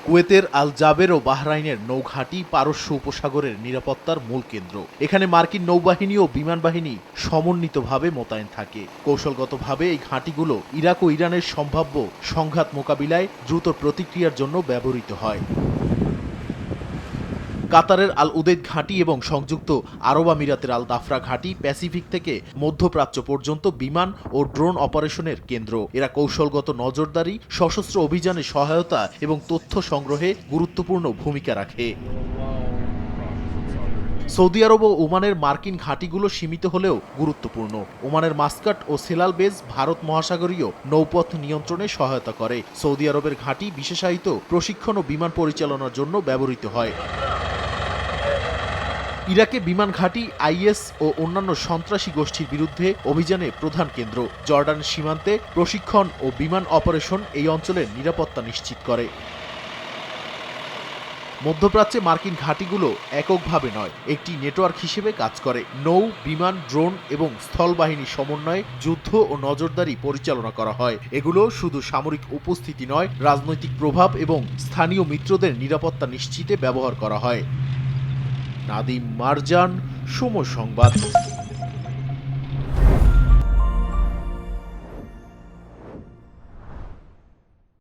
কুয়েতের আল জাবের ও বাহরাইনের নৌঘাঁটি পারস্য উপসাগরের নিরাপত্তার মূল কেন্দ্র। এখানে মার্কিন নৌবাহিনী ও বিমান বাহিনী সমন্বিতভাবে মোতায়েন থাকে। কৌশলগতভাবে এই ঘাঁটিগুলো ইরাক ও ইরানের সম্ভাব্য সংঘাত মোকাবিলায় দ্রুত প্রতিক্রিয়ার জন্য ব্যবহৃত হয়। কাতারের আল উদেইদ ঘাঁটি এবং সংযুক্ত আরব আমিরাতের আল দাফরা ঘাঁটি প্যাসিফিক থেকে মধ্যপ্রাচ্য পর্যন্ত বিমান ও ড্রোন অপারেশনের কেন্দ্র। এরা কৌশলগত নজরদারি, সশস্ত্র অভিযানে সহায়তা এবং তথ্য সংগ্রহে গুরুত্বপূর্ণ ভূমিকা রাখে। সৌদি আরব ও ওমানের মার্কিন ঘাঁটিগুলো সীমিত হলেও গুরুত্বপূর্ণ। ওমানের মাস্কাট ও সেলাল বেজ ভারত মহাসাগরীয় নৌপথ নিয়ন্ত্রণে সহায়তা করে। সৌদি আরবের ঘাঁটি বিশেষায়িত প্রশিক্ষণ ও বিমান পরিচালনার জন্য ব্যবহৃত হয়। ইরাকে বিমান ঘাঁটি আইএস ও অন্যান্য সন্ত্রাসী গোষ্ঠীর বিরুদ্ধে অভিযানে প্রধান কেন্দ্র। জর্ডান সীমান্তে প্রশিক্ষণ ও বিমান অপারেশন এই অঞ্চলের নিরাপত্তা নিশ্চিত করে। মধ্যপ্রাচ্যে মার্কিন ঘাঁটিগুলো এককভাবে নয়, একটি নেটওয়ার্ক হিসেবে কাজ করে। নৌ, বিমান, ড্রোন এবং স্থলবাহিনীর সমন্বয়ে যুদ্ধ ও নজরদারি পরিচালনা করা হয়। এগুলো শুধু সামরিক উপস্থিতি নয়, রাজনৈতিক প্রভাব এবং স্থানীয় মিত্রদের নিরাপত্তা নিশ্চিতে ব্যবহার করা হয়। নাদিম মারজান, সময় সংবাদ।